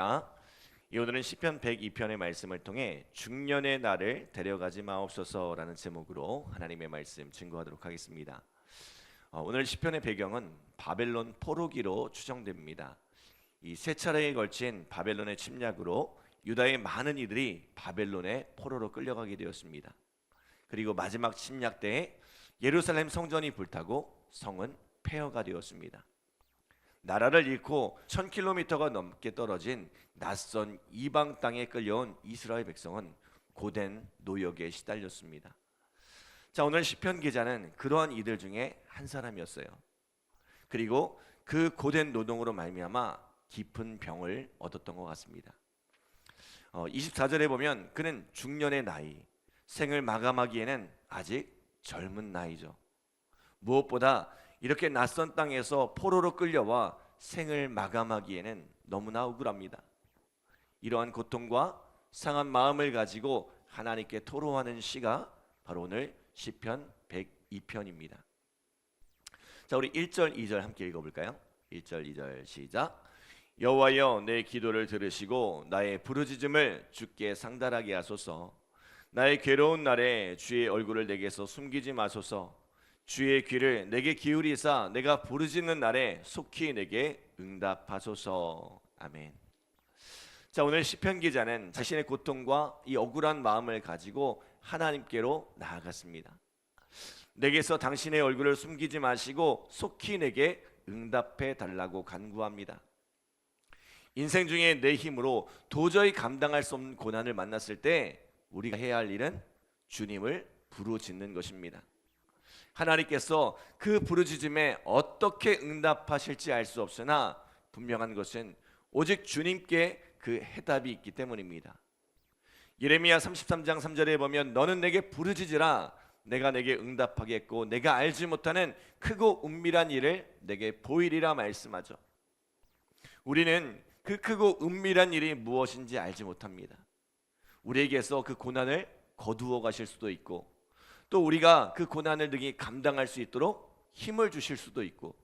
반갑습니다. 오늘은 시편 102편의 말씀을 통해 중년의 나를 데려가지 마옵소서라는 제목으로 하나님의 말씀 증거하도록 하겠습니다. 오늘 시편의 배경은 바벨론 포로기로 추정됩니다. 이 세 차례에 걸친 바벨론의 침략으로 유다의 많은 이들이 바벨론의 포로로 끌려가게 되었습니다. 그리고 마지막 침략 때에 예루살렘 성전이 불타고 성은 폐허가 되었습니다. 나라를 잃고 1000km가 넘게 떨어진 낯선 이방 땅에 끌려온 이스라엘 백성은 고된 노역에 시달렸습니다. 자, 오늘 시편 기자는 그러한 이들 중에 한 사람이었어요. 그리고 그 고된 노동으로 말미암아 깊은 병을 얻었던 것 같습니다. 24절에 보면 그는 중년의 나이, 생을 마감하기에는 아직 젊은 나이죠. 무엇보다 이렇게 낯선 땅에서 포로로 끌려와 생을 마감하기에는 너무나 억울합니다. 이러한 고통과 상한 마음을 가지고 하나님께 토로하는 시가 바로 오늘 시편 102편입니다. 자, 우리 1절 2절 함께 읽어볼까요? 1절 2절 시작. 여호와여, 내 기도를 들으시고 나의 부르짖음을 주께 상달하게 하소서. 나의 괴로운 날에 주의 얼굴을 내게서 숨기지 마소서. 주의 귀를 내게 기울이사 내가 부르짖는 날에 속히 내게 응답하소서. 아멘. 자, 오늘 시편 기자는 자신의 고통과 이 억울한 마음을 가지고 하나님께로 나아갔습니다. 내게서 당신의 얼굴을 숨기지 마시고 속히 내게 응답해 달라고 간구합니다. 인생 중에 내 힘으로 도저히 감당할 수 없는 고난을 만났을 때 우리가 해야 할 일은 주님을 부르짖는 것입니다. 하나님께서 그 부르짖음에 어떻게 응답하실지 알 수 없으나 분명한 것은 오직 주님께 그 해답이 있기 때문입니다. 예레미야 33장 3절에 보면 너는 내게 부르짖으라 내가 내게 응답하겠고 내가 알지 못하는 크고 은밀한 일을 내게 보이리라 말씀하죠. 우리는 그 크고 은밀한 일이 무엇인지 알지 못합니다. 우리에게서 그 고난을 거두어 가실 수도 있고 또 우리가 그 고난을 능히 감당할 수 있도록 힘을 주실 수도 있고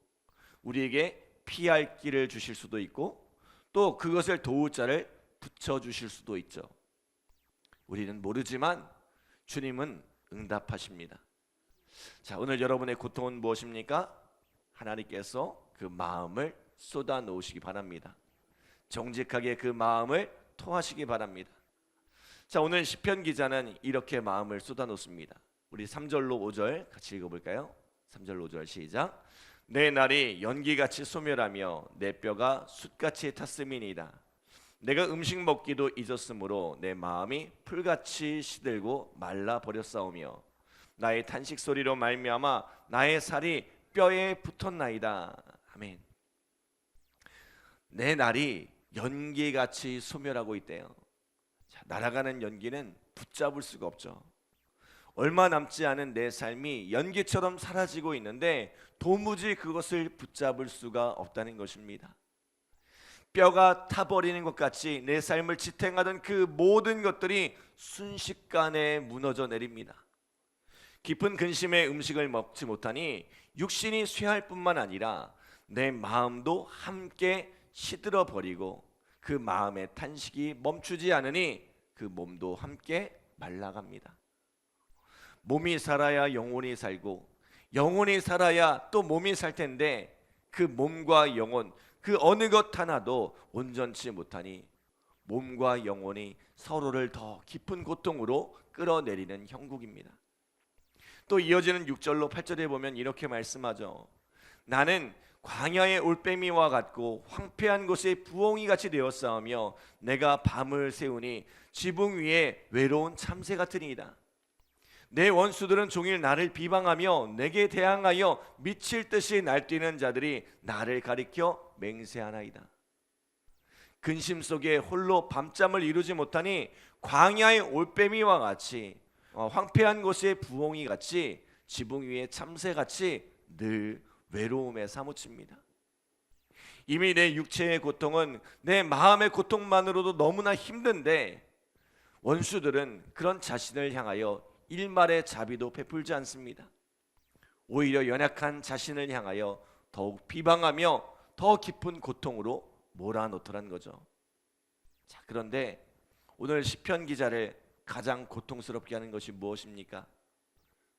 우리에게 피할 길을 주실 수도 있고 또 그것을 도울 자를 붙여주실 수도 있죠. 우리는 모르지만 주님은 응답하십니다. 자, 오늘 여러분의 고통은 무엇입니까? 하나님께서 그 마음을 쏟아 놓으시기 바랍니다. 정직하게 그 마음을 토하시기 바랍니다. 자, 오늘 시편 기자는 이렇게 마음을 쏟아 놓습니다. 우리 3절로 5절 같이 읽어볼까요? 3절로 5절 시작. 내 날이 연기같이 소멸하며 내 뼈가 숯같이 탔음이니이다. 내가 음식 먹기도 잊었으므로 내 마음이 풀같이 시들고 말라버렸사오며 나의 탄식 소리로 말미암아 나의 살이 뼈에 붙었나이다. 아멘. 내 날이 연기같이 소멸하고 있대요. 자, 날아가는 연기는 붙잡을 수가 없죠. 얼마 남지 않은 내 삶이 연기처럼 사라지고 있는데 도무지 그것을 붙잡을 수가 없다는 것입니다. 뼈가 타버리는 것 같이 내 삶을 지탱하던 그 모든 것들이 순식간에 무너져 내립니다. 깊은 근심의 음식을 먹지 못하니 육신이 쇠할 뿐만 아니라 내 마음도 함께 시들어 버리고 그 마음의 탄식이 멈추지 않으니 그 몸도 함께 말라갑니다. 몸이 살아야 영혼이 살고 영혼이 살아야 또 몸이 살 텐데 그 몸과 영혼 그 어느 것 하나도 온전치 못하니 몸과 영혼이 서로를 더 깊은 고통으로 끌어내리는 형국입니다. 또 이어지는 6절로 8절에 보면 이렇게 말씀하죠. 나는 광야의 올빼미와 같고 황폐한 곳에 부엉이 같이 되었사오며 내가 밤을 새우니 지붕 위에 외로운 참새 같으니이다. 내 원수들은 종일 나를 비방하며 내게 대항하여 미칠 듯이 날뛰는 자들이 나를 가리켜 맹세하나이다. 근심 속에 홀로 밤잠을 이루지 못하니 광야의 올빼미와 같이 황폐한 곳의 부엉이 같이 지붕 위의 참새 같이 늘 외로움에 사무칩니다. 이미 내 육체의 고통은 내 마음의 고통만으로도 너무나 힘든데 원수들은 그런 자신을 향하여 일말의 자비도 베풀지 않습니다. 오히려 연약한 자신을 향하여 더욱 비방하며 더 깊은 고통으로 몰아넣더란 거죠. 자, 그런데 오늘 시편 기자를 가장 고통스럽게 하는 것이 무엇입니까?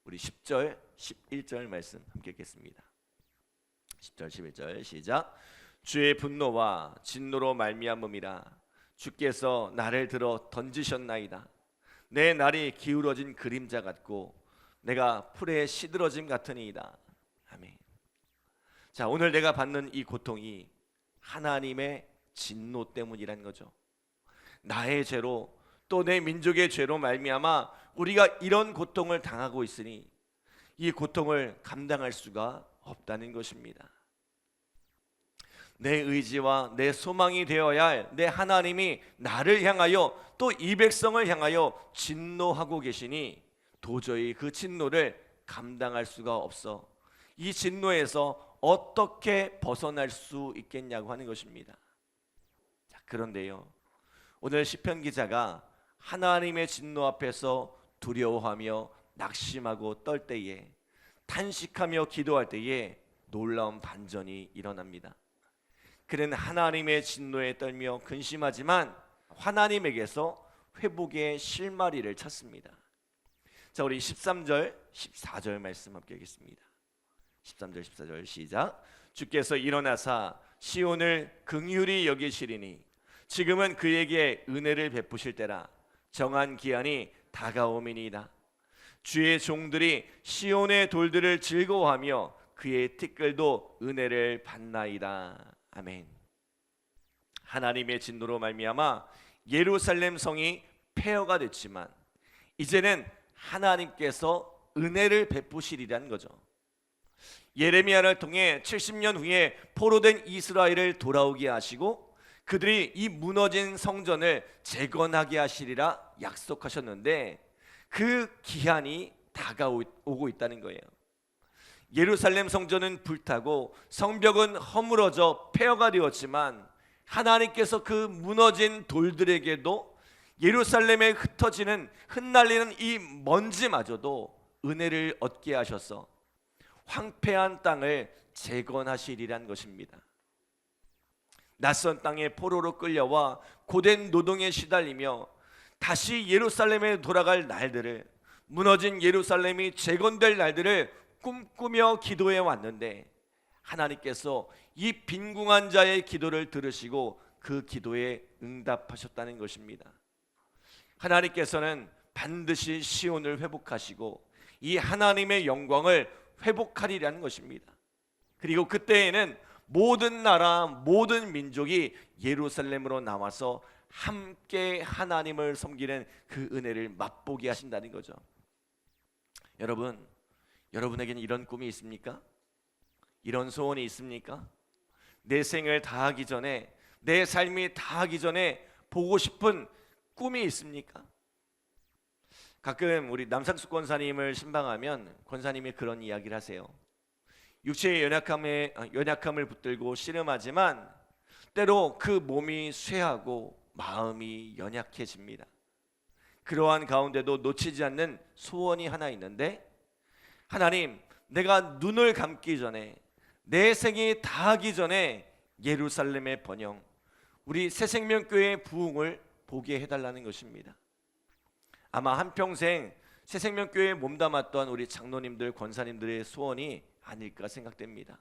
우리 10절, 11절 말씀 함께 읽겠습니다. 10절, 11절 시작. 주의 분노와 진노로 말미암음이라. 주께서 나를 들어 던지셨나이다. 내 날이 기울어진 그림자 같고 내가 풀에 시들어짐 같으니이다. 아멘. 자, 오늘 내가 받는 이 고통이 하나님의 진노 때문이라는 거죠. 나의 죄로 또 내 민족의 죄로 말미암아 우리가 이런 고통을 당하고 있으니 이 고통을 감당할 수가 없다는 것입니다. 내 의지와 내 소망이 되어야 할 내 하나님이 나를 향하여 또 이 백성을 향하여 진노하고 계시니 도저히 그 진노를 감당할 수가 없어. 이 진노에서 어떻게 벗어날 수 있겠냐고 하는 것입니다. 자, 그런데요, 오늘 시편 기자가 하나님의 진노 앞에서 두려워하며 낙심하고 떨 때에, 탄식하며 기도할 때에 놀라운 반전이 일어납니다. 그는 하나님의 진노에 떨며 근심하지만 하나님에게서 회복의 실마리를 찾습니다. 자, 우리 13절, 14절 말씀 함께 하겠습니다. 13절, 14절 시작. 주께서 일어나사 시온을 긍휼히 여기시리니 지금은 그에게 은혜를 베푸실 때라. 정한 기한이 다가오미니이다. 주의 종들이 시온의 돌들을 즐거워하며 그의 티끌도 은혜를 받나이다. 아멘. 하나님의 진노로 말미암아 예루살렘 성이 폐허가 됐지만 이제는 하나님께서 은혜를 베푸시리라는 거죠. 예레미야를 통해 70년 후에 포로된 이스라엘을 돌아오게 하시고 그들이 이 무너진 성전을 재건하게 하시리라 약속하셨는데 그 기한이 다가오고 있다는 거예요. 예루살렘 성전은 불타고 성벽은 허물어져 폐허가 되었지만 하나님께서 그 무너진 돌들에게도 예루살렘에 흩어지는 흩날리는 이 먼지마저도 은혜를 얻게 하셔서 황폐한 땅을 재건하시리란 것입니다. 낯선 땅에 포로로 끌려와 고된 노동에 시달리며 다시 예루살렘에 돌아갈 날들을, 무너진 예루살렘이 재건될 날들을 꿈꾸며 기도해 왔는데 하나님께서 이 빈궁한 자의 기도를 들으시고 그 기도에 응답하셨다는 것입니다. 하나님께서는 반드시 시온을 회복하시고 이 하나님의 영광을 회복하리라는 것입니다. 그리고 그때에는 모든 나라, 모든 민족이 예루살렘으로 나와서 함께 하나님을 섬기는 그 은혜를 맛보게 하신다는 거죠. 여러분, 여러분에게는 이런 꿈이 있습니까? 이런 소원이 있습니까? 내 생을 다하기 전에, 내 삶이 다하기 전에 보고 싶은 꿈이 있습니까? 가끔 우리 남상수 권사님을 신방하면 권사님이 그런 이야기를 하세요. 육체의 연약함을 붙들고 씨름하지만 때로 그 몸이 쇠하고 마음이 연약해집니다. 그러한 가운데도 놓치지 않는 소원이 하나 있는데, 하나님, 내가 눈을 감기 전에, 내 생이 다하기 전에 예루살렘의 번영, 우리 새생명교회의 부흥을 보게 해달라는 것입니다. 아마 한평생 새생명교회에 몸담았던 우리 장로님들, 권사님들의 소원이 아닐까 생각됩니다.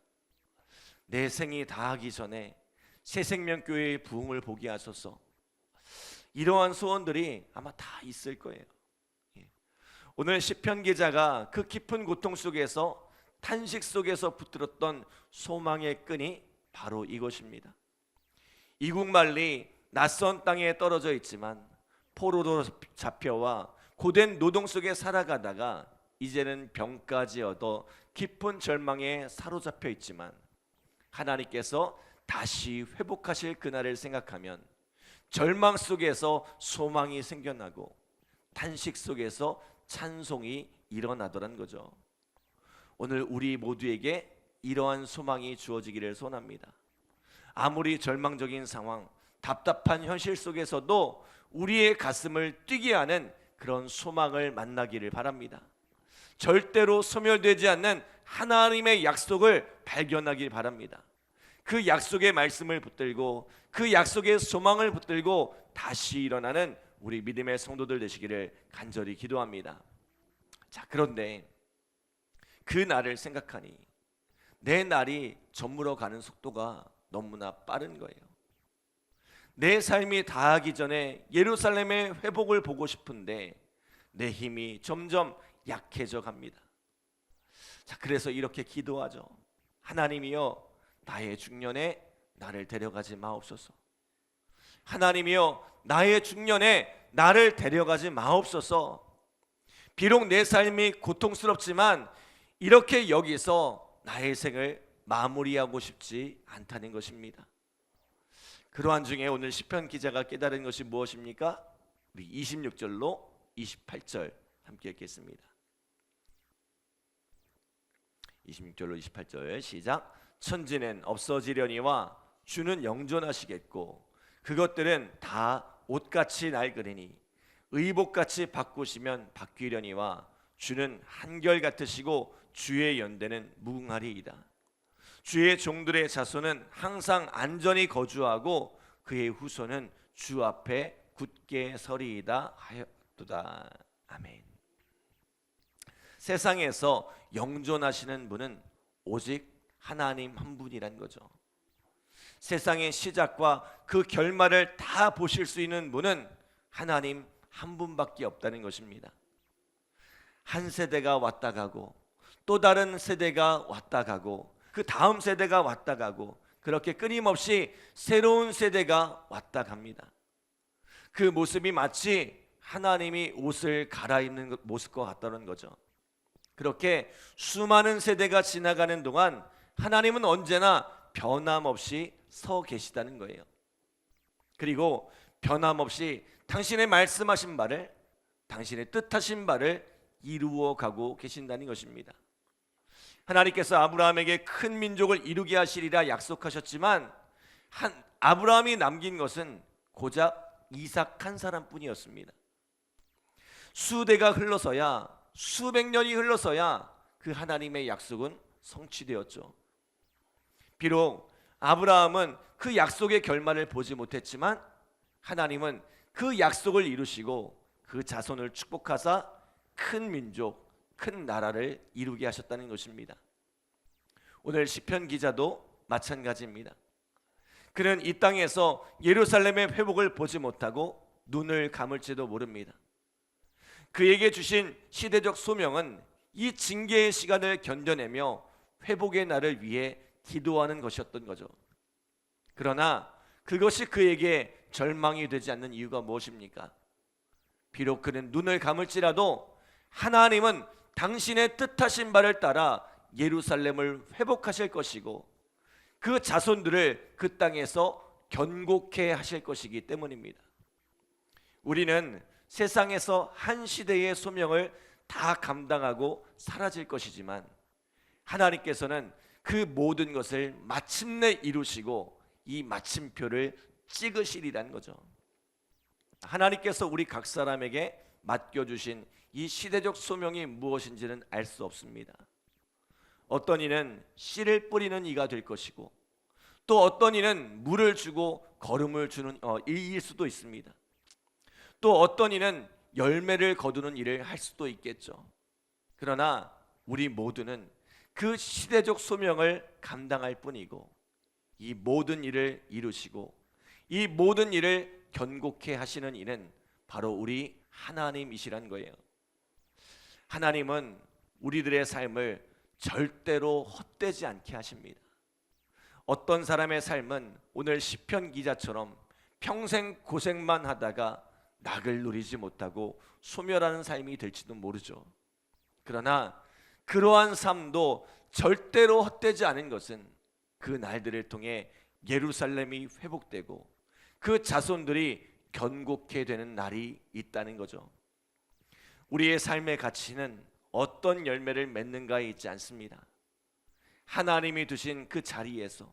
내 생이 다하기 전에 새생명교회의 부흥을 보게 하소서. 이러한 소원들이 아마 다 있을 거예요. 오늘 시편 기자가 그 깊은 고통 속에서, 탄식 속에서 붙들었던 소망의 끈이 바로 이것입니다. 이국만리 낯선 땅에 떨어져 있지만 포로로 잡혀와 고된 노동 속에 살아가다가 이제는 병까지 얻어 깊은 절망에 사로잡혀 있지만 하나님께서 다시 회복하실 그날을 생각하면 절망 속에서 소망이 생겨나고 탄식 속에서 찬송이 일어나더란 거죠. 오늘 우리 모두에게 이러한 소망이 주어지기를 소원합니다. 아무리 절망적인 상황, 답답한 현실 속에서도 우리의 가슴을 뛰게 하는 그런 소망을 만나기를 바랍니다. 절대로 소멸되지 않는 하나님의 약속을 발견하길 바랍니다. 그 약속의 말씀을 붙들고 그 약속의 소망을 붙들고 다시 일어나는 우리 믿음의 성도들 되시기를 간절히 기도합니다. 자, 그런데 그 날을 생각하니 내 날이 저물어 가는 속도가 너무나 빠른 거예요. 내 삶이 다하기 전에 예루살렘의 회복을 보고 싶은데 내 힘이 점점 약해져 갑니다. 자, 그래서 이렇게 기도하죠. 하나님이여, 나의 중년에 나를 데려가지 마옵소서. 하나님이여, 나의 중년에 나를 데려가지 마옵소서. 비록 내 삶이 고통스럽지만 이렇게 여기서 나의 생을 마무리하고 싶지 않다는 것입니다. 그러한 중에 오늘 시편 기자가 깨달은 것이 무엇입니까? 우리 26절로 28절 함께 읽겠습니다. 26절로 28절 시작. 천지는 없어지려니와 주는 영존하시겠고 그것들은 다 옷같이 낡으리니 의복같이 바꾸시면 바뀌려니와 주는 한결같으시고 주의 연대는 무궁하리이다. 주의 종들의 자손은 항상 안전히 거주하고 그의 후손은 주 앞에 굳게 서리이다 하였도다. 아멘. 세상에서 영존하시는 분은 오직 하나님 한 분이란 거죠. 세상의 시작과 그 결말을 다 보실 수 있는 분은 하나님 한 분밖에 없다는 것입니다. 한 세대가 왔다 가고 또 다른 세대가 왔다 가고 그 다음 세대가 왔다 가고 그렇게 끊임없이 새로운 세대가 왔다 갑니다. 그 모습이 마치 하나님이 옷을 갈아입는 모습과 같다는 거죠. 그렇게 수많은 세대가 지나가는 동안 하나님은 언제나 변함없이 서 계시다는 거예요. 그리고 변함없이 당신의 말씀하신 바를, 당신의 뜻하신 바를 이루어 가고 계신다는 것입니다. 하나님께서 아브라함에게 큰 민족을 이루게 하시리라 약속하셨지만 아브라함이 남긴 것은 고작 이삭 한 사람뿐이었습니다. 수대가 흘러서야, 수백 년이 흘러서야 그 하나님의 약속은 성취되었죠. 비록 아브라함은 그 약속의 결말을 보지 못했지만 하나님은 그 약속을 이루시고 그 자손을 축복하사 큰 민족, 큰 나라를 이루게 하셨다는 것입니다. 오늘 시편 기자도 마찬가지입니다. 그는 이 땅에서 예루살렘의 회복을 보지 못하고 눈을 감을지도 모릅니다. 그에게 주신 시대적 소명은 이 징계의 시간을 견뎌내며 회복의 날을 위해 기도하는 것이었던 거죠. 그러나 그것이 그에게 절망이 되지 않는 이유가 무엇입니까? 비록 그는 눈을 감을지라도 하나님은 당신의 뜻하신 바를 따라 예루살렘을 회복하실 것이고 그 자손들을 그 땅에서 견고케 하실 것이기 때문입니다. 우리는 세상에서 한 시대의 소명을 다 감당하고 사라질 것이지만 하나님께서는 그 모든 것을 마침내 이루시고 이 마침표를 찍으시리라는 거죠. 하나님께서 우리 각 사람에게 맡겨주신 이 시대적 소명이 무엇인지는 알 수 없습니다. 어떤 이는 씨를 뿌리는 이가 될 것이고 또 어떤 이는 물을 주고 거름을 주는 이일 수도 있습니다. 또 어떤 이는 열매를 거두는 일을 할 수도 있겠죠. 그러나 우리 모두는 그 시대적 소명을 감당할 뿐이고 이 모든 일을 이루시고 이 모든 일을 견고케 하시는 이는 바로 우리 하나님이시란 거예요. 하나님은 우리들의 삶을 절대로 헛되지 않게 하십니다. 어떤 사람의 삶은 오늘 시편 기자처럼 평생 고생만 하다가 낙을 누리지 못하고 소멸하는 삶이 될지도 모르죠. 그러나 그러한 삶도 절대로 헛되지 않은 것은 그 날들을 통해 예루살렘이 회복되고 그 자손들이 견고케 되는 날이 있다는 거죠. 우리의 삶의 가치는 어떤 열매를 맺는가에 있지 않습니다. 하나님이 두신 그 자리에서,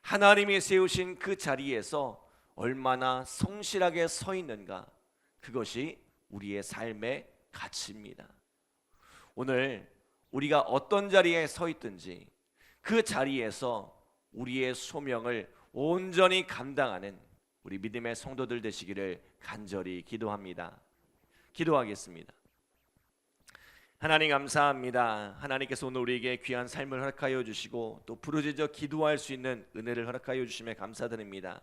하나님이 세우신 그 자리에서 얼마나 성실하게 서 있는가, 그것이 우리의 삶의 가치입니다. 오늘 우리가 어떤 자리에 서 있든지 그 자리에서 우리의 소명을 온전히 감당하는 우리 믿음의 성도들 되시기를 간절히 기도합니다. 기도하겠습니다. 하나님 감사합니다. 하나님께서 오늘 우리에게 귀한 삶을 허락하여 주시고 또 부르짖어 기도할 수 있는 은혜를 허락하여 주심에 감사드립니다.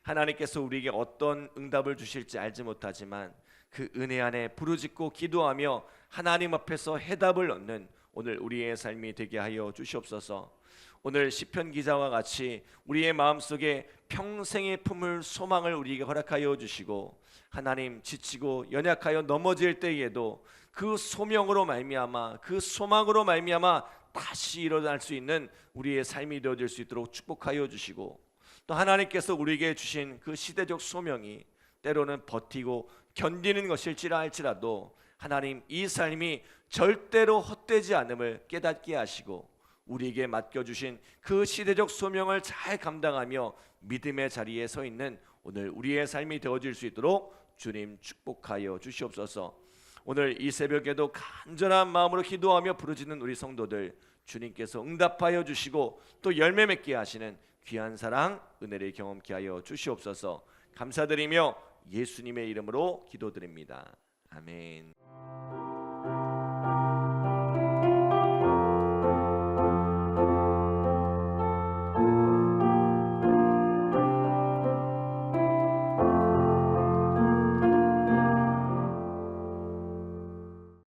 하나님께서 우리에게 어떤 응답을 주실지 알지 못하지만 그 은혜 안에 부르짖고 기도하며 하나님 앞에서 해답을 얻는 오늘 우리의 삶이 되게 하여 주시옵소서. 오늘 시편 기자와 같이 우리의 마음속에 평생의 품을 소망을 우리에게 허락하여 주시고 하나님 지치고 연약하여 넘어질 때에도 그 소명으로 말미암아 그 소망으로 말미암아 다시 일어날 수 있는 우리의 삶이 되어질 수 있도록 축복하여 주시고 또 하나님께서 우리에게 주신 그 시대적 소명이 때로는 버티고 견디는 것일지라 할지라도 하나님 이 삶이 절대로 헛되지 않음을 깨닫게 하시고 우리에게 맡겨주신 그 시대적 소명을 잘 감당하며 믿음의 자리에 서 있는 오늘 우리의 삶이 되어질 수 있도록 주님 축복하여 주시옵소서. 오늘 이 새벽에도 간절한 마음으로 기도하며 부르짖는 우리 성도들 주님께서 응답하여 주시고 또 열매 맺게 하시는 귀한 사랑 은혜를 경험케 하여 주시옵소서. 감사드리며 예수님의 이름으로 기도드립니다. 아멘.